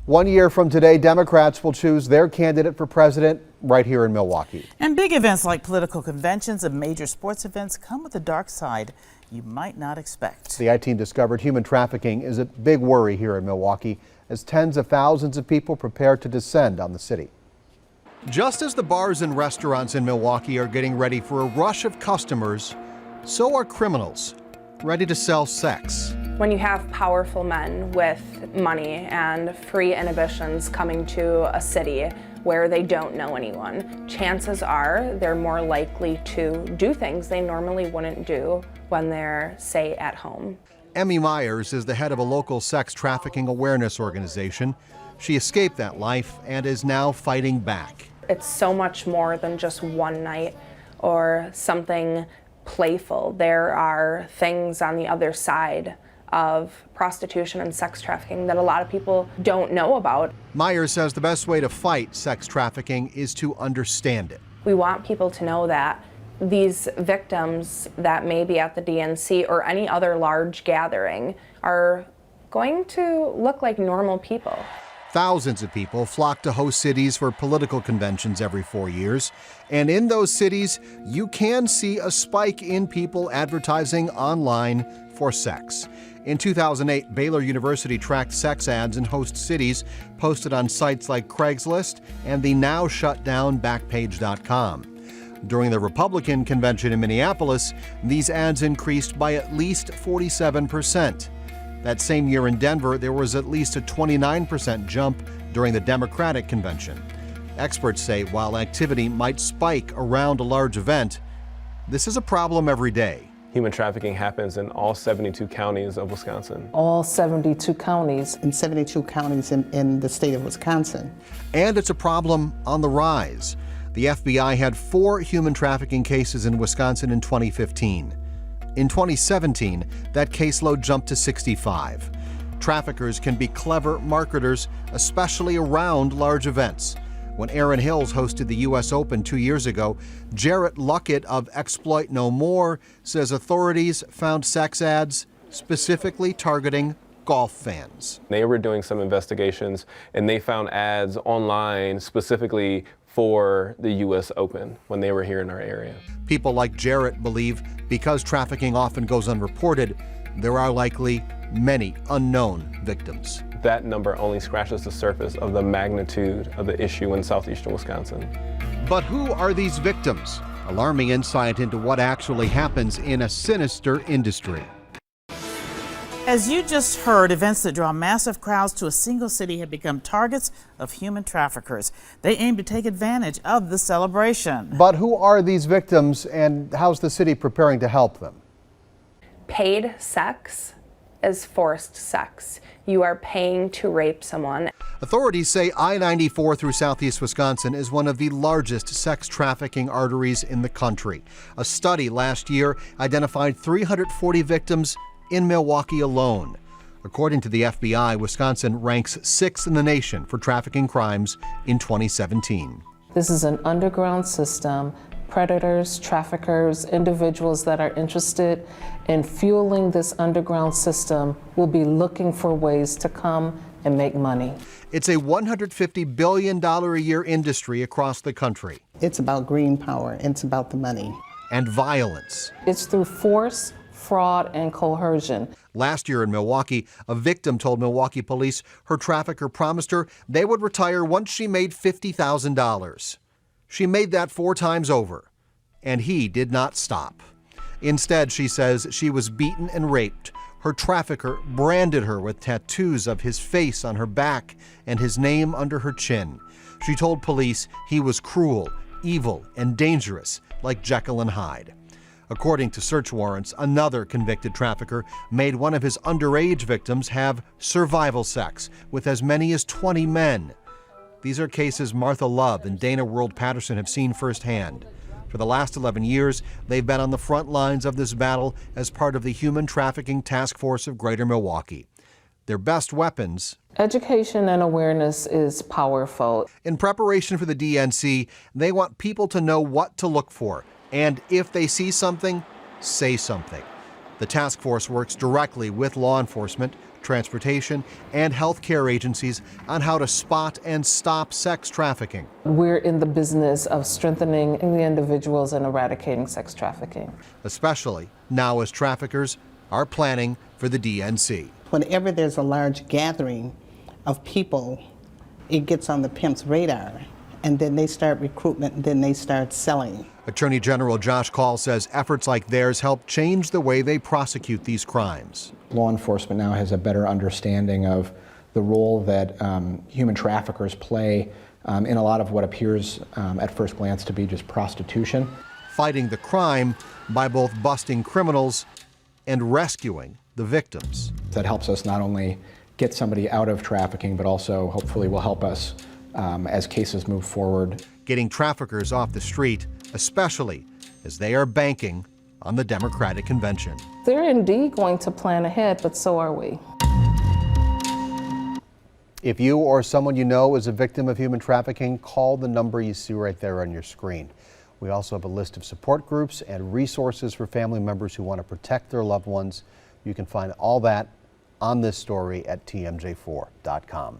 1 year from today, Democrats will choose their candidate for president right here in Milwaukee. And big events like political conventions and major sports events come with a dark side you might not expect. The I-Team discovered human trafficking is a big worry here in Milwaukee as tens of thousands of people prepare to descend on the city. Just as the bars and restaurants in Milwaukee are getting ready for a rush of customers, so are criminals ready to sell sex. When you have powerful men with money and free inhibitions coming to a city where they don't know anyone, chances are they're more likely to do things they normally wouldn't do when they're, say, at home. Emmy Myers is the head of a local sex trafficking awareness organization. She escaped that life and is now fighting back. It's so much more than just one night or something playful. There are things on the other side of prostitution and sex trafficking that a lot of people don't know about. Myers says the best way to fight sex trafficking is to understand it. We want people to know that these victims that may be at the DNC or any other large gathering are going to look like normal people. Thousands of people flock to host cities for political conventions every 4 years. And in those cities, you can see a spike in people advertising online for sex. In 2008, Baylor University tracked sex ads in host cities posted on sites like Craigslist and the now shut down Backpage.com. During the Republican convention in Minneapolis, these ads increased by at least 47%. That same year in Denver, there was at least a 29% jump during the Democratic convention. Experts say while activity might spike around a large event, this is a problem every day. Human trafficking happens in all 72 counties of Wisconsin. All 72 counties. In 72 counties in the state of Wisconsin. And it's a problem on the rise. The FBI had 4 human trafficking cases in Wisconsin in 2015. In 2017, that caseload jumped to 65. Traffickers can be clever marketers, especially around large events. When Erin Hills hosted the U.S. Open 2 years ago, Jarrett Luckett of Exploit No More says authorities found sex ads specifically targeting golf fans. They were doing some investigations and they found ads online specifically for the U.S. Open when they were here in our area. People like Jarrett believe because trafficking often goes unreported, there are likely many unknown victims. That number only scratches the surface of the magnitude of the issue in southeastern Wisconsin. But who are these victims? Alarming insight into what actually happens in a sinister industry. As you just heard, events that draw massive crowds to a single city have become targets of human traffickers. They aim to take advantage of the celebration. But who are these victims and how's the city preparing to help them? Paid sex is forced sex. You are paying to rape someone. Authorities say I-94 through southeast Wisconsin is one of the largest sex trafficking arteries in the country. A study last year identified 340 victims in Milwaukee alone. According to the FBI, Wisconsin ranks 6th in the nation for trafficking crimes in 2017. This is an underground system. Predators, traffickers, individuals that are interested in fueling this underground system will be looking for ways to come and make money. It's a $150 billion a year industry across the country. It's about green power. It's about the money. And violence. It's through force, fraud, and coercion. Last year in Milwaukee, a victim told Milwaukee police her trafficker promised her they would retire once she made $50,000. She made that 4 times over, and he did not stop. Instead, she says she was beaten and raped. Her trafficker branded her with tattoos of his face on her back and his name under her chin. She told police he was cruel, evil, and dangerous, like Jekyll and Hyde. According to search warrants, another convicted trafficker made one of his underage victims have survival sex with as many as 20 men. These are cases Martha Love and Dana World Patterson have seen firsthand. For the last 11 years, they've been on the front lines of this battle as part of the Human Trafficking Task Force of Greater Milwaukee. Their best weapons: education and awareness is powerful. In preparation for the DNC, they want people to know what to look for, and if they see something, say something. The task force works directly with law enforcement, transportation, and health care agencies on how to spot and stop sex trafficking. We're in the business of strengthening the individuals and eradicating sex trafficking. Especially now as traffickers are planning for the DNC. Whenever there's a large gathering of people, it gets on the pimp's radar, and then they start recruitment, and then they start selling. Attorney General Josh Kaul says efforts like theirs help change the way they prosecute these crimes. Law enforcement now has a better understanding of the role that human traffickers play in a lot of what appears at first glance to be just prostitution. Fighting the crime by both busting criminals and rescuing the victims. That helps us not only get somebody out of trafficking, but also hopefully will help us as cases move forward. Getting traffickers off the street, especially as they are banking on the Democratic convention. They're indeed going to plan ahead, but so are we. If you or someone you know is a victim of human trafficking, call the number you see right there on your screen. We also have a list of support groups and resources for family members who want to protect their loved ones. You can find all that on this story at TMJ4.com.